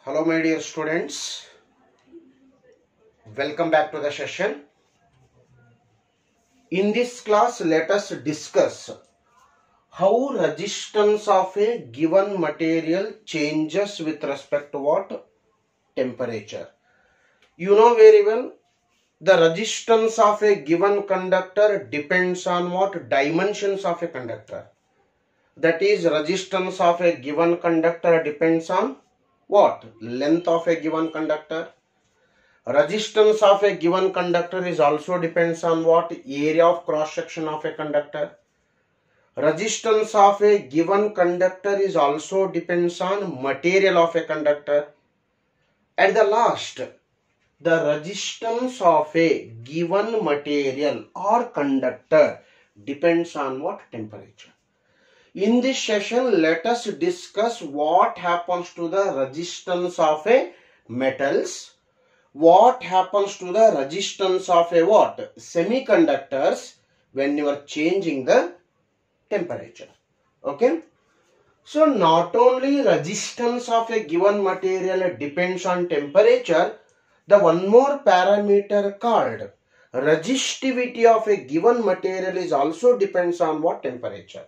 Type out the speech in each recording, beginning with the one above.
Hello my dear students, welcome back to the session. In this class let us discuss how resistance of a given material changes with respect to what? Temperature. You know very well the resistance of a given conductor depends on what? Dimensions of a conductor. That is, resistance of a given conductor depends on what? Length of a given conductor. Resistance of a given conductor is also depends on what? Area of cross section of a conductor. Resistance of a given conductor is also depends on material of a conductor. At the last, the resistance of a given material or conductor depends on what? Temperature. In this session, let us discuss what happens to the resistance of a metals, what happens to the resistance of a what? Semiconductors when you are changing the temperature. Okay. So not only resistance of a given material depends on temperature, the one more parameter called resistivity of a given material is also depends on what? Temperature.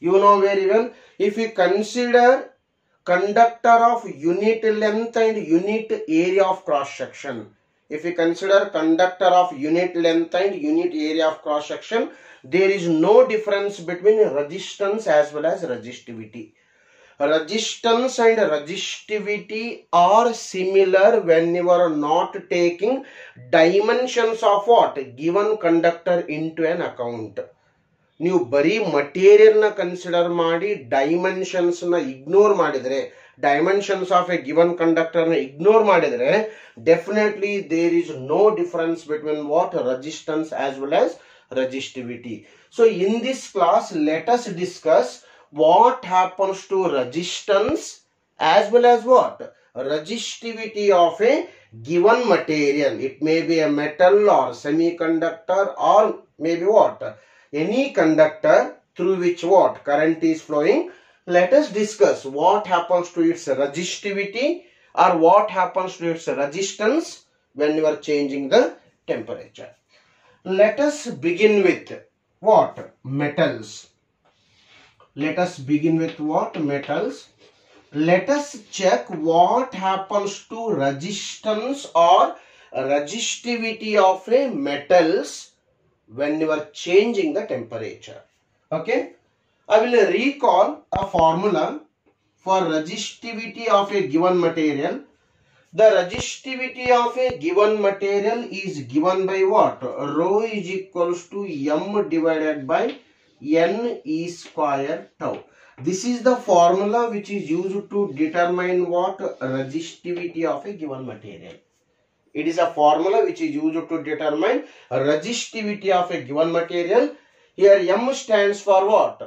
You know very well, if we consider conductor of unit length and unit area of cross section, if we consider conductor of unit length and unit area of cross section, there is no difference between resistance as well as resistivity. Resistance and resistivity are similar when you are not taking dimensions of what? Given conductor into an account. ನೀವು ಬರೀ material ನ consider ಮಾಡಿ dimensions ನ ignore ಮಾಡಿದ್ರೆ, dimensions of a given conductor ನ ignore ಮಾಡಿದ್ರೆ, definitely there is no difference between what? Resistance as well as resistivity. So in this class let us discuss what happens to resistance as well as what? Resistivity of a given material. It may be a metal or semiconductor or maybe what? Any conductor through which what? Current is flowing. Let us discuss what happens to its resistivity or what happens to its resistance when you are changing the temperature. Let us begin with what? Metals. Let us begin with what? Metals. Let us check what happens to resistance or resistivity of a metals when you are changing the temperature. Okay. I will recall a formula for resistivity of a given material. The resistivity of a given material is given by what? Rho is equals to m divided by n e square tau. This is the formula which is used to determine what? Resistivity of a given material. It is a formula which is used to determine resistivity of a given material. Here m stands for what?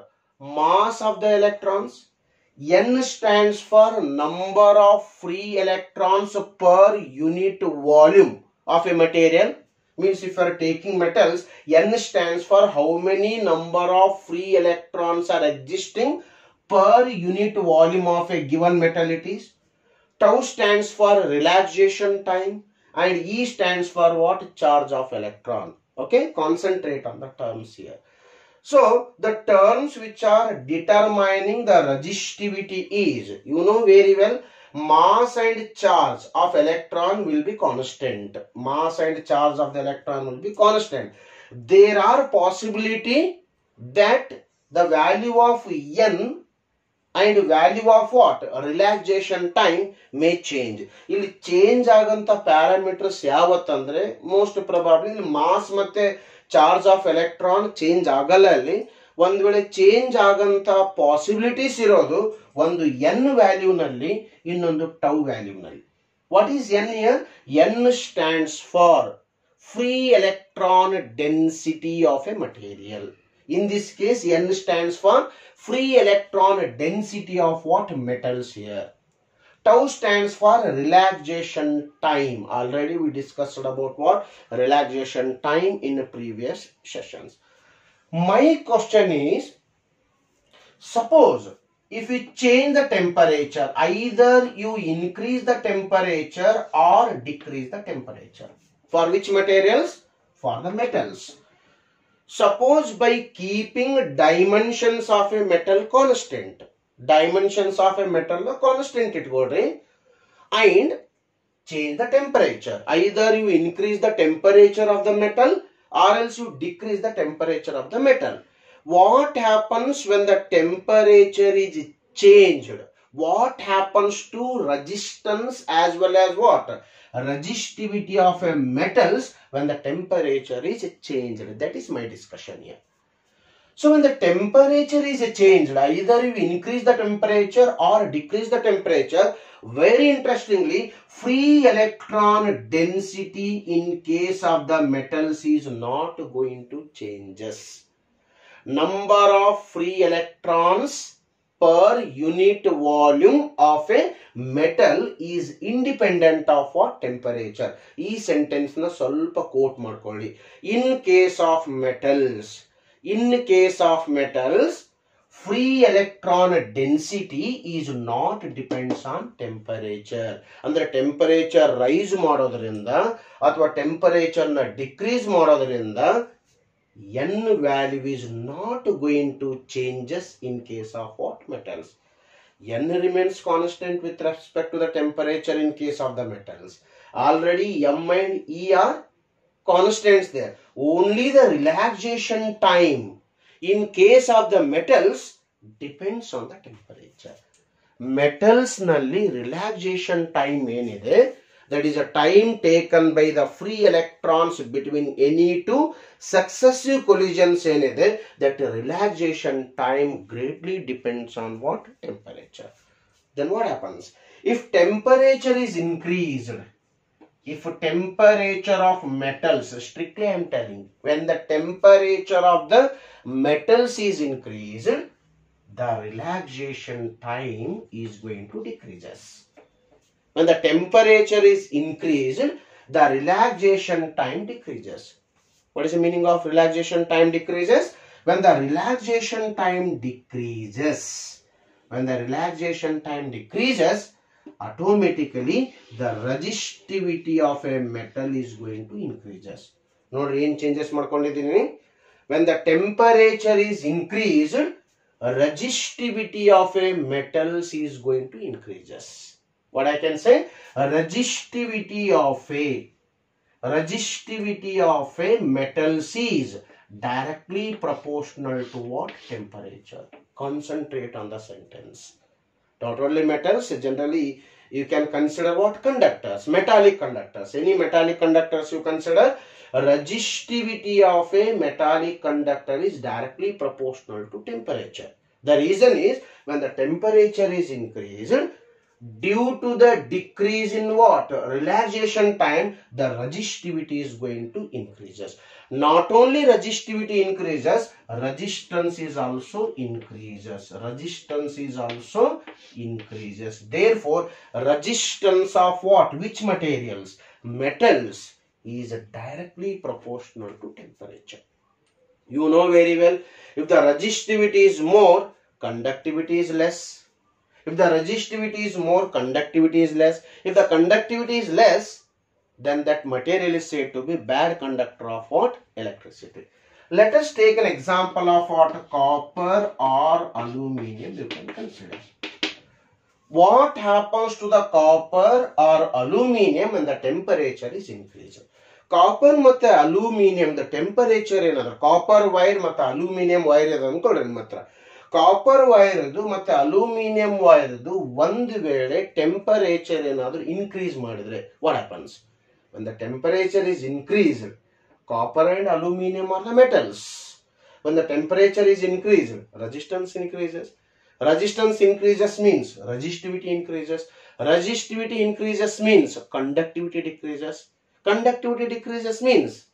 Mass of the electrons. N stands for number of free electrons per unit volume of a material. Means if you are taking metals, N stands for how many number of free electrons are existing per unit volume of a given metal it is. Tau stands for relaxation time and E stands for what? Charge of electron. Okay, concentrate on the terms here. So the terms which are determining the resistivity is, you know very well, mass and charge of electron will be constant. Mass and charge of the electron will be constant. There are possibility that the value of n and value of what? Relaxation time may change. ಇಲ್ಲಿ change ಆಗಂತ parameters ಯಾವತ್ತಂದ್ರೆ most probably mass ಮತ್ತೆ charge of electron change ಆಗಲ್ಲ. ಅಲ್ಲಿ ಒಂದ್ ವೇಳೆ change ಆಗಂತ possibilities ಇರೋದು ಒಂದು ಎನ್ ವ್ಯಾಲ್ಯೂ ನಲ್ಲಿ, ಇನ್ನೊಂದು ಟೌ ವ್ಯಾಲ್ಯೂ ನಲ್ಲಿ. What is N here? N stands for free electron density of A material. In this case, N stands for free electron density of what? Metals here. Tau stands for relaxation time. Already we discussed about what? Relaxation time in the previous sessions. My question is, suppose if you change the temperature, either you increase the temperature or decrease the temperature. For which materials? For the metals. Suppose by keeping dimensions of a metal constant, dimensions of a metal constant itgorri, and change the temperature. Either you increase the temperature of the metal or else you decrease the temperature of the metal. What happens when the temperature is changed? What happens to resistance as well as what? Resistivity of a metals when the temperature is changed. That is my discussion here. So when the temperature is changed, either you increase the temperature or decrease the temperature. Very interestingly, free electron density in case of the metals is not going to changes. Number of free electrons per unit volume of a metal is independent of what? Temperature. This sentence na solpa quote markolli. In case of metals, free electron density is not depends on temperature. Andre temperature rise ಮಾಡೋದ್ರಿಂದ ಅಥವಾ temperature na decrease ಮಾಡೋದ್ರಿಂದ N value is not going to changes in case of what? Metals. N remains constant with respect to the temperature in case of the metals. Already M and E are constants there. Only the relaxation time in case of the metals depends on the temperature. Metals nalli relaxation time enide, that is a time taken by the free electrons between any two successive collisions enide, that relaxation time greatly depends on what? Temperature. Then what happens? If temperature is increased, if temperature of metals, strictly I am telling, when the temperature of the metals is increased, the relaxation time is going to decreases. When the temperature is increased, the relaxation time decreases. What is the meaning of relaxation time decreases? When the relaxation time decreases, automatically the resistivity of a metal is going to increases. Nodri ಏನು changes ಮಾಡ್ಕೊಂಡಿದ್ದೀನಿ? When the temperature is increased, resistivity of a metals is going to increases. What I can say? Resistivity of a metals is directly proportional to what? Temperature. Concentrate on the sentence. Not only metals, generally you can consider what? Conductors, metallic conductors. Any metallic conductors you consider, resistivity of a metallic conductor is directly proportional to temperature. The reason is when the temperature is increased, due to the decrease in what? Relaxation time, the resistivity is going to increases. Not only resistivity increases, resistance is also increases. Therefore, resistance of what? Which materials? Metals is directly proportional to temperature. You know very well, if the resistivity is more, conductivity is less. If the resistivity is more, conductivity is less. If the conductivity is less, then that material is said to be bad conductor of what? Electricity. Let us take an example of what? Copper or aluminum you can consider. What happens to the copper or aluminum when the temperature is increased? Copper ಮತ್ತು aluminum the temperature ಏನಾದ್ರು copper wire ಮತ್ತು aluminum wire ಇದೆ ಅನ್ಕೊಳ್ಳಿ ನಿಮ್ಮ ಹತ್ರ. Copper wire ಮತ್ತೆ aluminium wire ಒಂದು ವೇಳೆ ಟೆಂಪರೇಚರ್ ಏನಾದರೂ ಇನ್ಕ್ರೀಸ್ ಮಾಡಿದ್ರೆ what happens? when the temperature is increased, copper and aluminum are the metals. When the temperature is increased, resistance increases. Resistance increases means resistivity increases. Resistivity increases means conductivity decreases. Conductivity decreases means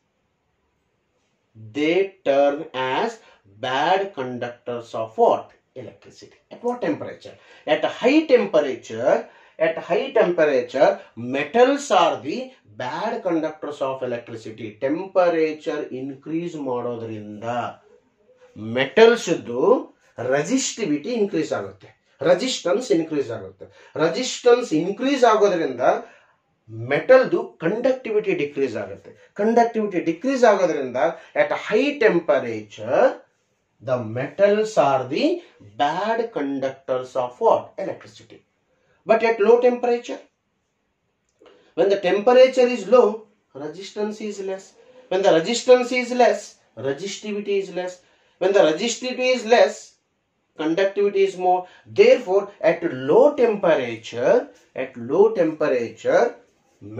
they turn as bad conductors of what? Electricity. At what temperature? At high temperature, metals are the bad conductors of electricity. Temperature increase ಮಾಡೋದ್ರಿಂದ metals resistivity increase ಆಗುತ್ತೆ. Resistance increase ಆಗುತ್ತೆ. Resistance increase ಆಗೋದ್ರಿಂದ ಮೆಟಲ್ದು conductivity decrease ಆಗುತ್ತೆ. Conductivity decrease ಆಗೋದ್ರಿಂದ at high temperature the metals are the bad conductors of what? Electricity. But at low temperature, when the temperature is low, resistance is less. When the resistance is less, resistivity is less. When the resistivity is less, conductivity is more. Therefore, at low temperature,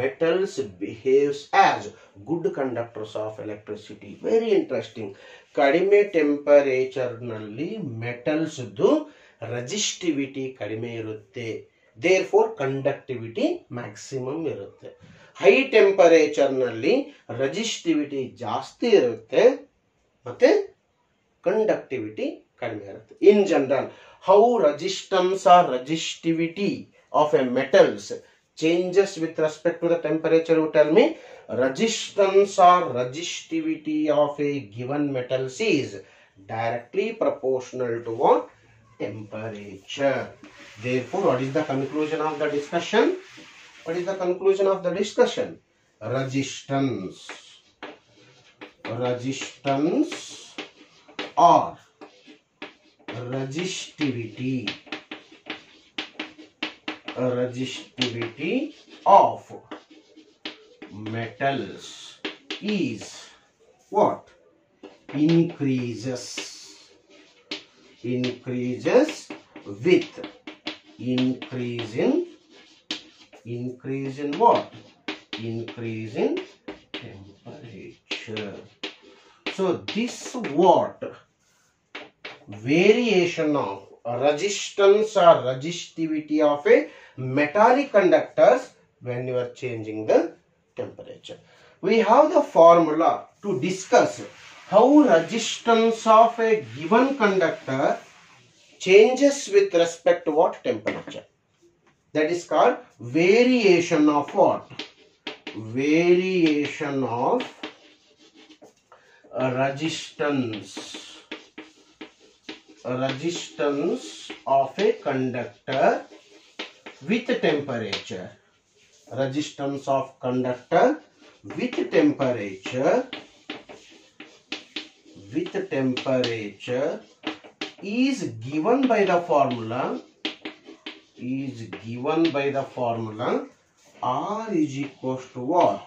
metals behaves as good conductors of electricity. Very interesting. ಕಡಿಮೆ temperature ನಲ್ಲಿ metals resistivity ಕಡಿಮೆ ಇರುತ್ತೆ. Therefore conductivity maximum ಇರುತ್ತೆ. High temperature ನಲ್ಲಿ resistivity ಜಾಸ್ತಿ ಇರುತ್ತೆ ಮತ್ತೆ conductivity ಕಡಿಮೆ ಇರುತ್ತೆ. In general, how resistance or resistivity of a metals changes with respect to the temperature? You tell me. Resistance or resistivity of a given metal is directly proportional to what? Temperature. Therefore, what is the conclusion of the discussion? What is the conclusion of the discussion? Resistance or resistivity of metals is what? Increases with increase in what? Increase in temperature. So this what? Variation of resistance or resistivity of a metallic conductors when you are changing the temperature. We have the formula to discuss how resistance of a given conductor changes with respect to what? Temperature. That is called variation of what? Variation of resistance of a conductor with temperature. Resistance of conductor with temperature is given by the formula R is equals to what?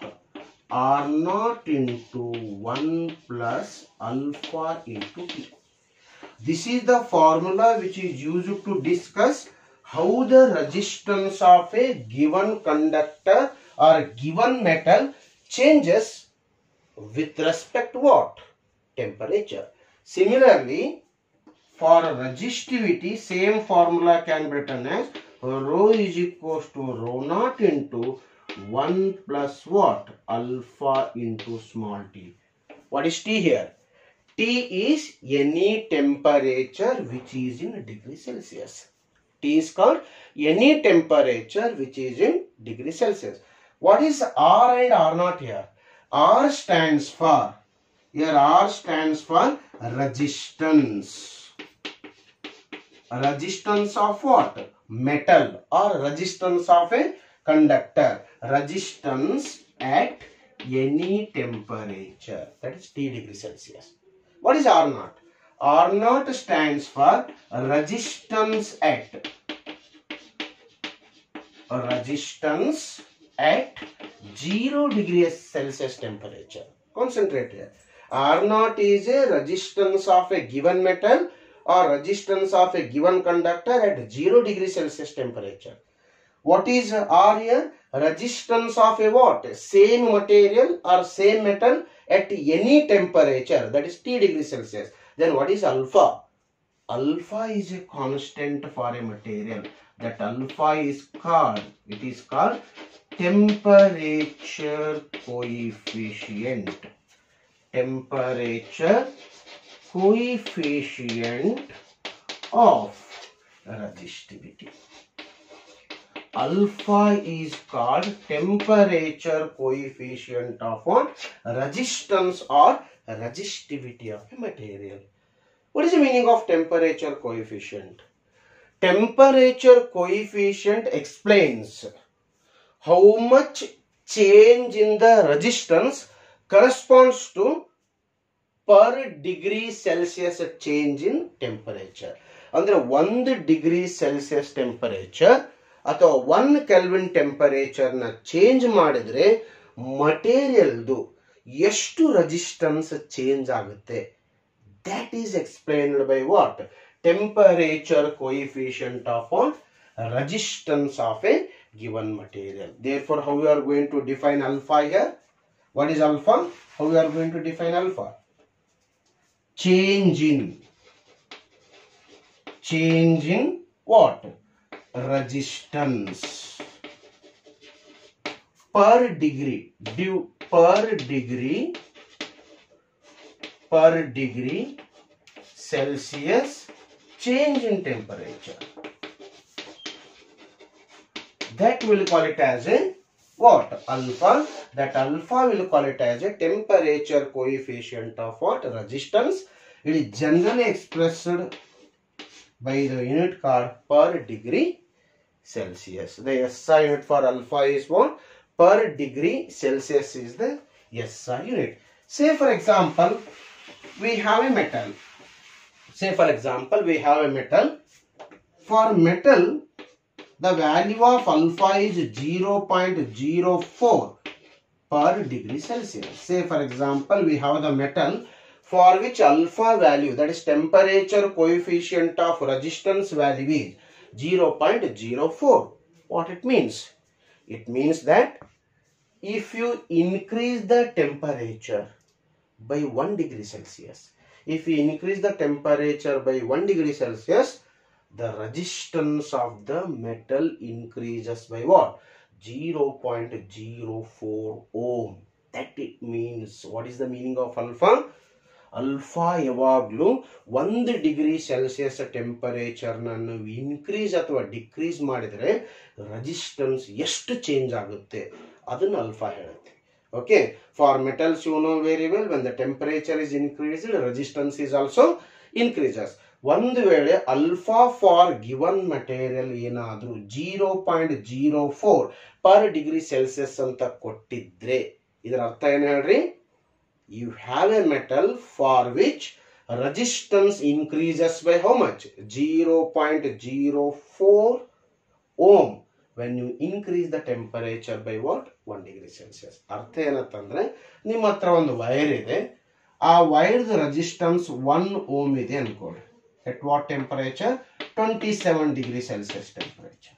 R naught into 1 plus alpha into T. This is the formula which is used to discuss how the resistance of a given conductor or given metal changes with respect to what? Temperature. Similarly, for resistivity, same formula can be written as rho is equals to rho naught into 1 plus what? Alpha into small t. What is T here? T is any temperature which is in degree Celsius. T is called any temperature which is in degree Celsius. What is R and R naught here? R stands for, here R stands for resistance. Resistance of what? Metal or resistance of a conductor. Resistance at any temperature. That is T degree Celsius. What is R naught? R naught stands for resistance at 0 degrees Celsius temperature. Concentrate here. R naught is a resistance of a given metal or resistance of a given conductor at 0 degrees Celsius temperature. What is R here? Resistance of a what? Same material or same metal at any temperature, that is T degrees Celsius. Then what is alpha? Alpha is a constant for a material. That alpha is called, it is called temperature coefficient. Temperature coefficient of resistivity. Alpha is called temperature coefficient of what? Resistance or resistivity of a material. What is the meaning of temperature coefficient? Temperature coefficient explains how much change in the resistance corresponds to per degree Celsius change in temperature. ಅಂದ್ರೆ 1 degree Celsius temperature ಅಥವಾ 1 kelvin temperature ನ change ಮಾಡಿದ್ರೆ ಮಟೀರಿಯಲ್ದು ಎಷ್ಟು resistance change ಆಗುತ್ತೆ. That is explained by what? Temperature coefficient of what? Resistance of a given material. Therefore, how we are going to define alpha here? What is alpha? How we are going to define alpha? Change in what? Resistance per degree Celsius change in temperature. That will call it as a what? Alpha. That alpha will call it as a temperature coefficient of what? Resistance. It is generally expressed by the unit called per degree Celsius. The SI unit for alpha is what? Per degree Celsius is the SI unit. Say for example, we have a metal. For metal, the value of alpha is 0.04 per degree Celsius. Say for example, we have the metal for which alpha value, that is temperature coefficient of resistance value is 0.04. What it means? It means that if you increase the temperature by 1 degree Celsius, the resistance of the metal increases by what? 0.04 ohm. That it means, what is the meaning of alpha? Alpha ಯಾವಾಗಲೂ 1 degree Celsius temperature ನಾನು increase ಅಥವಾ decrease ಮಾಡಿದರೆ resistance ಎಷ್ಟು change ಆಗುತ್ತೆ ಅದನ್ನು alpha ಹೇಳುತ್ತೆ. Okay, for metals you know very well, when the temperature is increased, resistance is also increases. ಒಂದು ವೇಳೆ alpha for given material ಏನಾದರೂ 0.04 per degree Celsius ಅಂತ ಕೊಟ್ಟಿದ್ರೆ ಇದರ ಅರ್ಥ ಏನು ಹೇಳ್ರಿ? You have a metal for which resistance increases by how much? 0.04 ohm when you increase the temperature by what? 1 degree Celsius. ಅರ್ಥ ಏನಂತಂದ್ರೆ ನಿಮ್ಮ ಹತ್ರ ಒಂದು ವೈರ್ ಇದೆ, ಆ ವೈರ್ದ ರೆಸಿಸ್ಟೆನ್ಸ್ 1 ಓಮ್ ಇದೆ ಅನ್ಕೊಳ್ಳಿ. At what temperature? 27 degree Celsius temperature.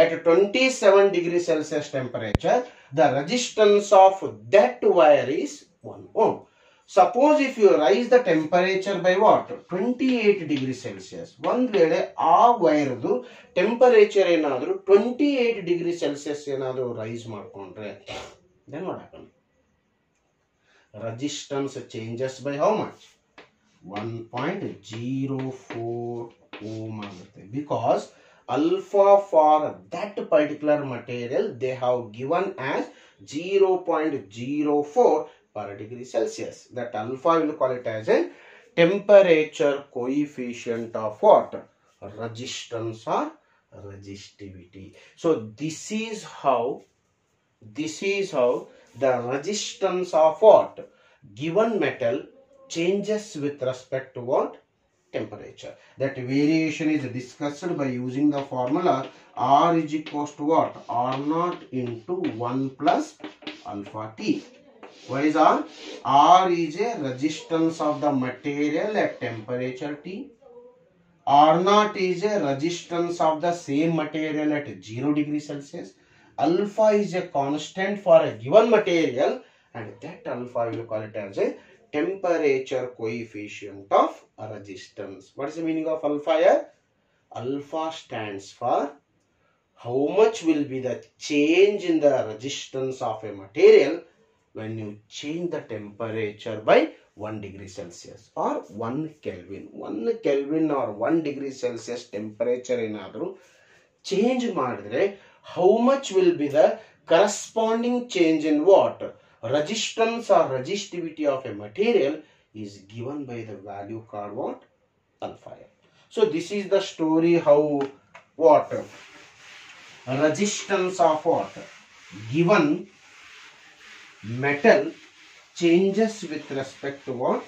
At 27 degree Celsius temperature, the resistance of that wire is 1 ohm. Suppose if you raise the temperature by what? 28 degree Celsius. ಒಂದು ವೇಳೆ ಆ ವೈರ್ದು ಟೆಂಪರೇಚರ್ ಏನಾದರೂ 28 degree Celsius ಏನಾದರೂ rice ಮಾಡ್ಕೊಂಡ್ರೆ then what happens? Resistance changes by how much? 1.04 ohm ಆಗುತ್ತೆ. Because alpha for that particular material they have given as 0.04 per degree Celsius. That alpha will call it as a temperature coefficient of what? Resistance or resistivity. So this is how the resistance of what? Given metal changes with respect to what? Temperature. That variation is discussed by using the formula R is equals to what? R naught into 1 plus alpha T. What is R? R is a resistance of the material at temperature T. R naught is a resistance of the same material at 0 degree Celsius. Alpha is a constant for a given material, and that alpha we will call it as a temperature coefficient of resistance. What is the meaning of alpha here? Alpha stands for how much will be the change in the resistance of a material when you change the temperature by 1 degree Celsius or 1 Kelvin. 1 Kelvin or 1 degree Celsius temperature ಏನಾದರೂ change ಮಾಡಿದ್ರೆ how much will be the corresponding change in what? Resistance or resistivity of a material is given by the value called what? Alpha. So this is the story how what resistance of what given metal changes with respect to what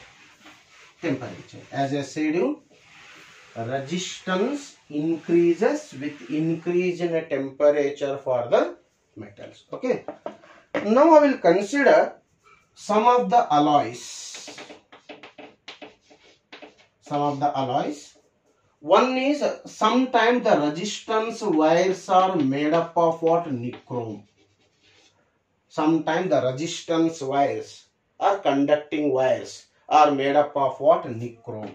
temperature. As I said you, resistance increases with increase in a temperature for the metals. Okay. Now I will consider some of the alloys. One is sometimes the resistance wires are made up of what? Nichrome. Sometimes the resistance wires or conducting wires are made up of what? Nichrome.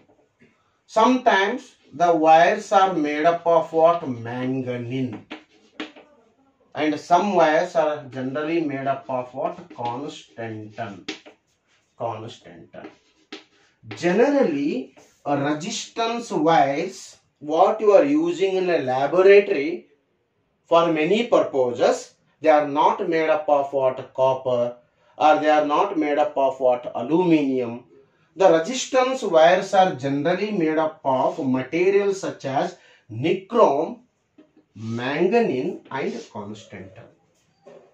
Sometimes the wires are made up of what? Manganese. And some wires are generally made up of what? Constantan. Generally, resistance wires, what you are using in a laboratory for many purposes, they are not made up of what? Copper, or they are not made up of what? Aluminium. The resistance wires are generally made up of materials such as nichrome, manganese and constantan.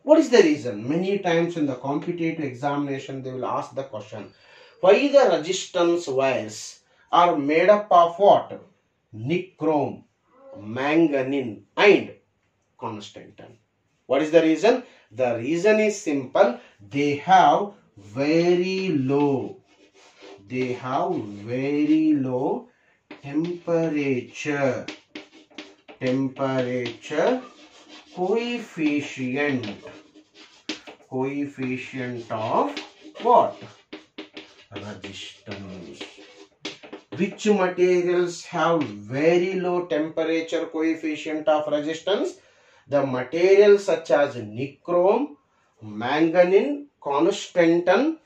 What is the reason? Many times in the competitive examination they will ask the question, why the resistance wires are made up of what? Nichrome, manganese and constantan. What is the reason? The reason is simple. They have very low temperature coefficient of what? Resistance. Which materials have very low temperature coefficient of resistance? The materials such as nichrome, manganese, constantan,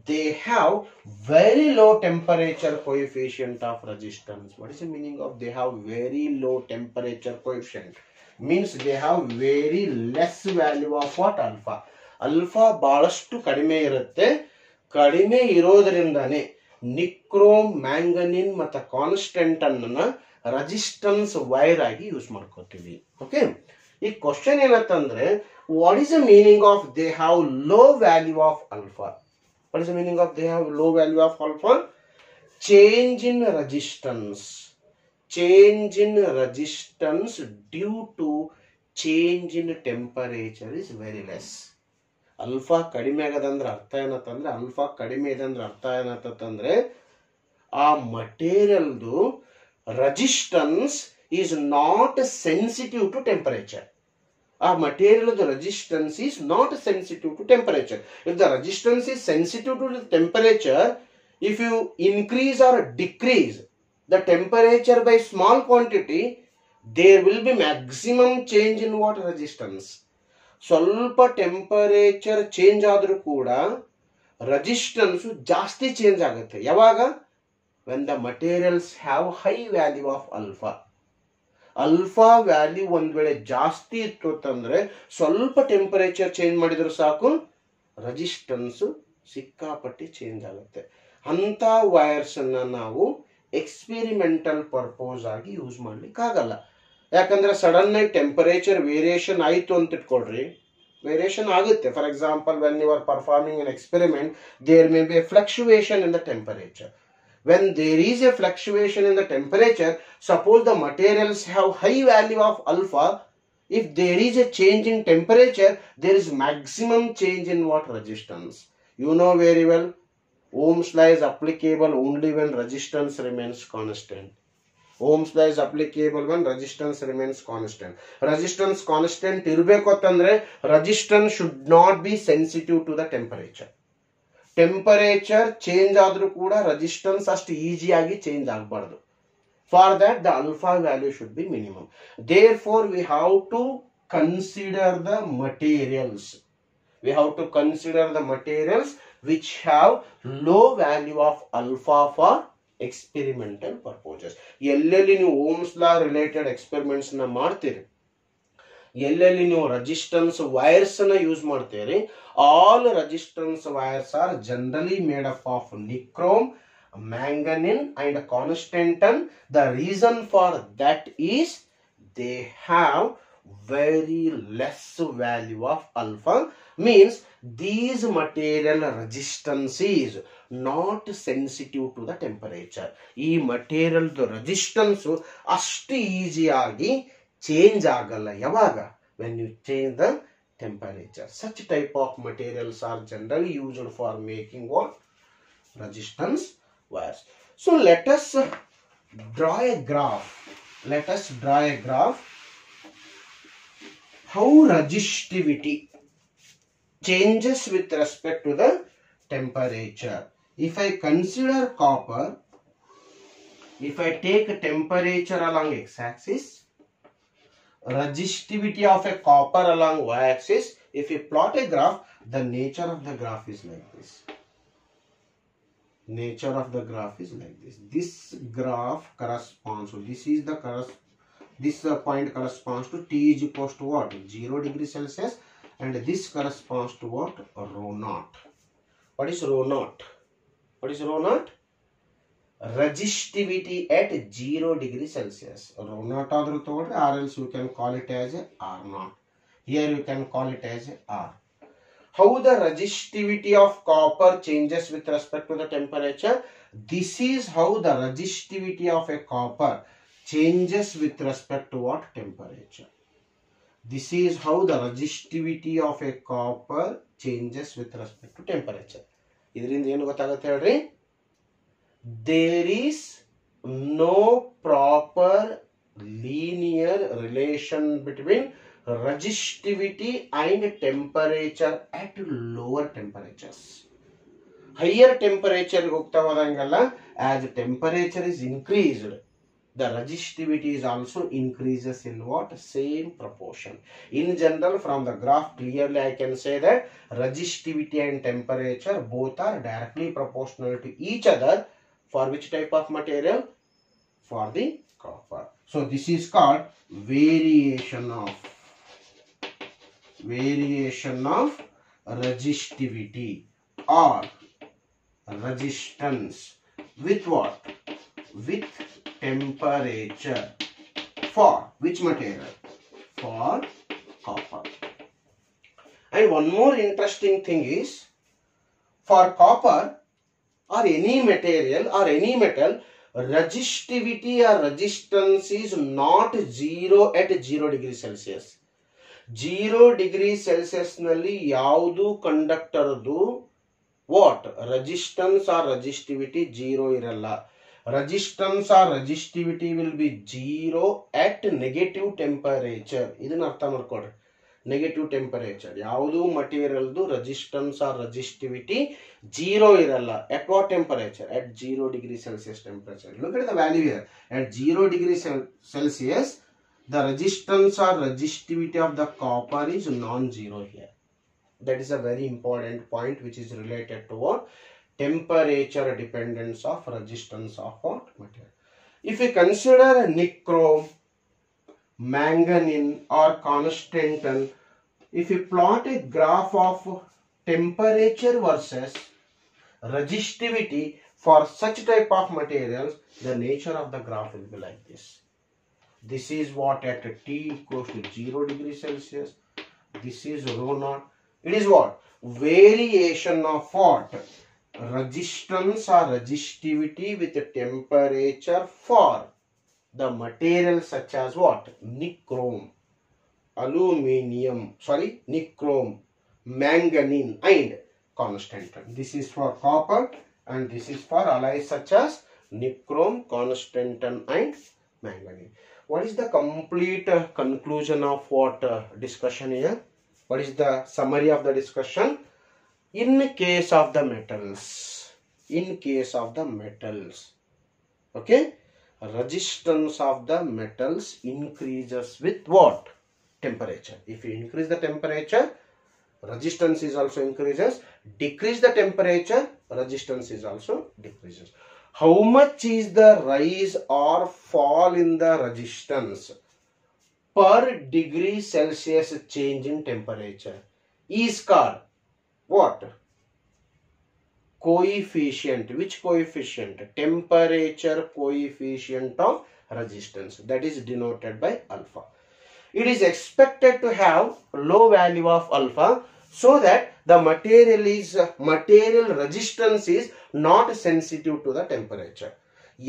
they have very low temperature coefficient of resistance. What is the meaning of they have very low temperature coefficient? Means they have very less value of what? Alpha. Alpha ಬಹಳಷ್ಟು ಕಡಿಮೆ ಇರುತ್ತೆ. ಕಡಿಮೆ ಇರೋದ್ರಿಂದಾನೆ nichrome, manganese ಮತ್ತು ಕಾನ್ಸ್ಟೆಂಟನ್ ಅನ್ನ resistance wire ಆಗಿ use ಮಾಡ್ಕೋತೀವಿ. Okay, ಈ question ಏನಂತಂದ್ರೆ what is the meaning of they have low value of alpha? What is the meaning of they have low value of alpha? Change in resistance due to change in temperature is very less. Alpha kadime agadandre artha enatandre alpha kadime ide andre artha enatandre ಆ material du resistance is not sensitive to temperature. Our material the resistance is not sensitive to temperature. If the resistance is sensitive to the temperature, if you increase or decrease the temperature by small quantity, there will be maximum change in what? Resistance. ಸ್ವಲ್ಪ temperature change ಆದರೂ ಕೂಡ resistance ಜಾಸ್ತಿ change ಆಗುತ್ತೆ. ಯಾವಾಗ? When the materials have high value of alpha. Alpha value ಒಂದ್ ವೇಳೆ ಜಾಸ್ತಿ ಇತ್ತು ಅಂತಂದ್ರೆ ಸ್ವಲ್ಪ ಟೆಂಪರೇಚರ್ ಚೇಂಜ್ ಮಾಡಿದ್ರು ಸಾಕು ರೆಸಿಸ್ಟೆನ್ಸ್ ಸಿಕ್ಕಾಪಟ್ಟಿ ಚೇಂಜ್ ಆಗುತ್ತೆ. ಅಂತ ವೈರ್ಸ್ ಅನ್ನ ನಾವು ಎಕ್ಸ್ಪೆರಿಮೆಂಟಲ್ ಪರ್ಪೋಸ್ ಆಗಿ ಯೂಸ್ ಮಾಡ್ಲಿಕ್ಕೆ ಆಗಲ್ಲ. ಯಾಕಂದ್ರೆ ಸಡನ್ ಆಗಿ ಟೆಂಪರೇಚರ್ ವೇರಿಯೇಷನ್ ಆಯ್ತು ಅಂತ ಇಟ್ಕೊಳ್ರಿ, ವೇರಿಯೇಷನ್ ಆಗುತ್ತೆ. For example, when you are performing an experiment, there may be a fluctuation in the temperature. When there is a fluctuation in the temperature, suppose the materials have high value of alpha, if there is a change in temperature, there is maximum change in what? Resistance. You know very well, Ohm's law is applicable only when resistance remains constant. Ohm's law is applicable when resistance remains constant. Resistance constant irbeku antandre resistance should not be sensitive to the temperature. Temperature change ಆದ್ರೂ ಕೂಡ resistance ಅಷ್ಟು ಈಸಿಯಾಗಿ change ಆಗಬಾರ್ದು. For that the alpha value should be minimum. Therefore we have to consider the materials. We have to consider the materials which have low value of alpha for experimental purposes. ಎಲ್ಲೆಲ್ಲಿ ನೀವು Ohm's law related experiments ನ ಮಾಡ್ತೀರಿ, ಎಲ್ಲೆಲ್ಲಿ ನೀವು resistance wires ನ use ಮಾಡ್ತೀರಿ, all resistance wires are generally made up of nichrome, manganese and constantan. The reason for that is they have very less value of alpha, means these material resistance is not sensitive to the temperature. ಈ material resistance ಅಷ್ಟು ಈಸಿಯಾಗಿ change ಆಗಲ್ಲ. ಯಾವಾಗ? when you change the temperature. Such type of materials are generally used for making what? Resistance wires. So let us draw a graph. Let us draw a graph how resistivity changes with respect to the temperature. If I consider copper, if I take temperature along x-axis, resistivity of a copper along y-axis, if you plot a graph, the nature of the graph is like this. Nature of the graph is like this. This graph corresponds to, this point corresponds to T is equals to what? 0 degree Celsius, and this corresponds to what? Rho naught. What is rho naught? What is rho naught? Resistivity at 0 degree Celsius. Rho naught adru togolre, or else you can call it as R naught. Here you can call it as R. How the resistivity of copper changes with respect to the temperature? This is how the resistivity of a copper changes with respect to what? Temperature. This is how the resistivity of a copper changes with respect to temperature. ಇದರಿಂದ ಏನು ಗೊತ್ತಾಗುತ್ತೆ ಹೇಳ್ರಿ? There is no proper linear relation between resistivity and temperature at lower temperatures. Higher temperature ಹೋಗ್ತಾ ಹೋದಂಗೆಲ್ಲ, as temperature is increased, the resistivity is also increases in what? Same proportion. In general, from the graph clearly I can say that resistivity and temperature both are directly proportional to each other. For which type of material? For the copper. So this is called variation of resistivity or resistance with what? With temperature. For which material? For copper. And one more interesting thing is, for copper or any material or any metal, resistivity or resistance is not 0 at 0 degree Celsius. 0 degree Celsius nalli yaudu conductor du what? Resistance or resistivity 0 iralla. Resistance or resistivity will be 0 at negative temperature. ಇದನ್ನ ಅರ್ಥ ಮಾಡ್ಕೊಡ್ರಿ. Negative temperature ಯಾವುದು material resistance or resistivity 0 ಇರಲ್ಲ. at what temperature? At 0 degree Celsius temperature. Look at the value here. At 0 degree Celsius, the resistance or resistivity of the copper is non-zero here. That is a very important point which is related to what? Temperature dependence of resistance of what? Material. If we consider nichrome, manganese or constantan, if you plot a graph of temperature versus resistivity for such type of materials, the nature of the graph will be like this. This is what? At T equals to 0 degree Celsius. This is rho naught. It is what? Variation of what? Resistance or resistivity with temperature for the materials such as what? Nichrome, nichrome, manganese and constantan. This is for copper and this is for alloys such as nichrome, constantan and manganese. What is the complete conclusion of what discussion here? What is the summary of the discussion? In case of the metals, okay, resistance of the metals increases with what? Temperature. If you increase the temperature, resistance is also increases. Decrease the temperature, resistance is also decreases. How much is the rise or fall in the resistance per degree Celsius change in temperature is called what? coefficient. Which coefficient? Temperature coefficient of resistance, that is denoted by alpha. It is expected to have low value of alpha so that the material resistance is not sensitive to the temperature.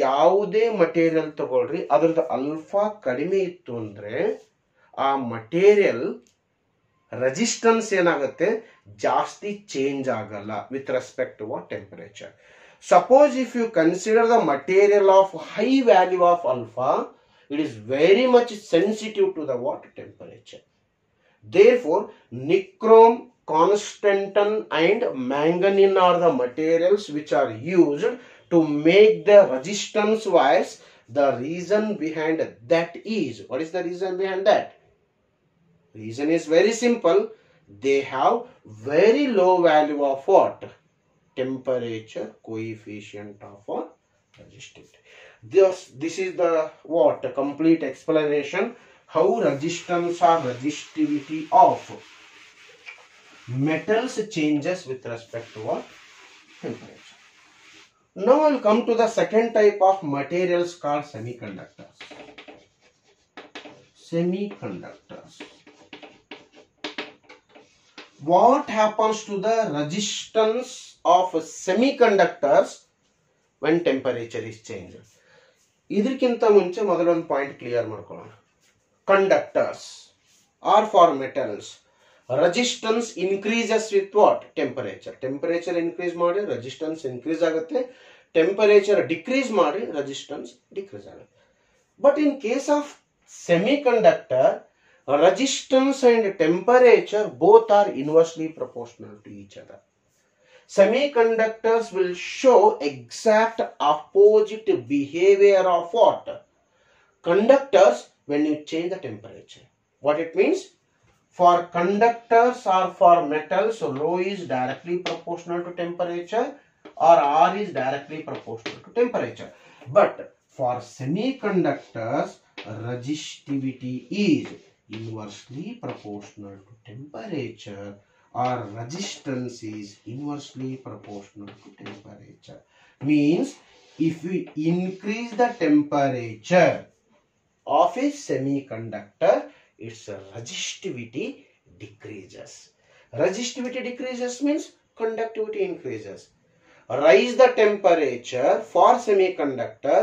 ಯಾವುದೇ material ತಗೊಳ್ರಿ ಅದರದ್ದು alpha ಕಡಿಮೆ ಇತ್ತು ಅಂದ್ರೆ ಆ material resistance ಏನಾಗುತ್ತೆ ಜಾಸ್ತಿ change ಆಗಲ್ಲ with respect to what temperature. Suppose if you consider the material of high value of alpha, it is very much sensitive to the what temperature. Therefore, nichrome, constantan and manganese are the materials which are used to make the resistance wires. The reason behind that is, what is the reason behind that? Reason is very simple. They have very low value of what? Temperature coefficient of what? Resistivity. This is the what? Complete explanation how resistance or resistivity of metals changes with respect to what? Temperature. Now I will come to the second type of materials called semiconductors. Semiconductors. What happens to the resistance of semiconductors when temperature is changed? ಇದಕ್ಕಿಂತ ಮುಂಚೆ ಮೊದಲೊಂದು point clear ಮಾಡ್ಕೊಳ್ಳೋಣ. Conductors are for metals. Resistance increases with what? Temperature. Temperature increase ಮಾಡಿ resistance increase ಆಗುತ್ತೆ. Temperature decrease ಮಾಡಿ resistance decrease ಆಗುತ್ತೆ. But in case of semiconductor, resistance and temperature both are inversely proportional to each other. Semiconductors will show exact opposite behavior of what? Conductors when you change the temperature. What it means? For conductors or for metals, rho is directly proportional to temperature or R is directly proportional to temperature. But for semiconductors, resistivity is inversely proportional to temperature or resistance is inversely proportional to temperature. Means if we increase the temperature of a semiconductor, its resistivity decreases. Resistivity decreases means conductivity increases. Raise the temperature for semiconductor,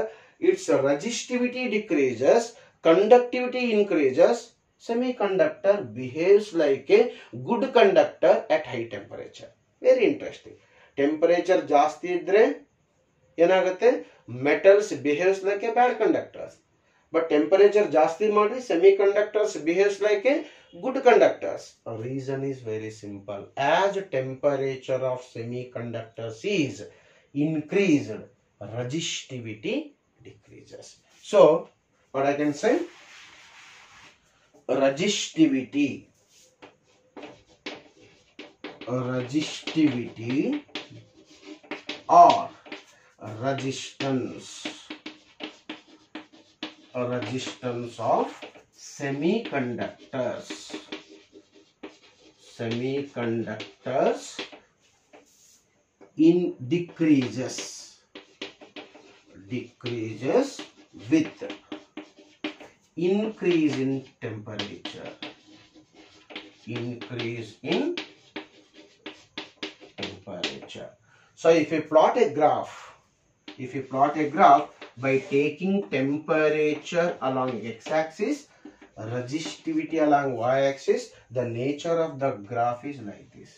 its resistivity decreases, conductivity increases. Semiconductor behaves like a good conductor at high temperature. Very interesting. Temperature ಜಾಸ್ತಿ ಇದ್ರೆ ಏನಾಗುತ್ತೆ? Metals behaves like a bad conductors. But temperature ಜಾಸ್ತಿ ಮಾಡಿ semiconductors behaves like a good conductors. Reason is very simple. As temperature of semiconductors is increased, resistivity decreases. So what I can say? Resistivity or resistance of semiconductors in decreases with increase in temperature. So if you plot a graph by taking temperature along x-axis, resistivity along y-axis, the nature of the graph is like this.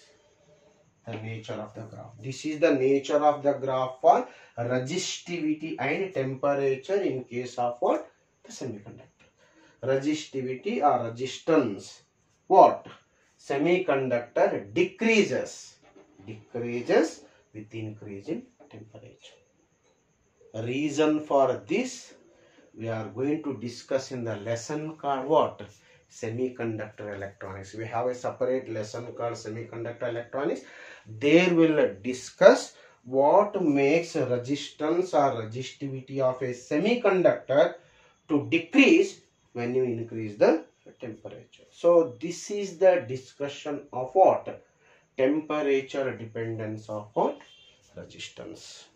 The nature of the graph. This is the nature of the graph for resistivity and temperature in case of what? The semiconductor. Resistivity or resistance. What? Semiconductor decreases with increase in temperature. Reason for this we are going to discuss in the lesson called what? Semiconductor electronics. We have a separate lesson called semiconductor electronics. There will discuss what makes resistance or resistivity of a semiconductor to decrease when you increase the temperature. So this is the discussion of what? Temperature dependence of what? resistance.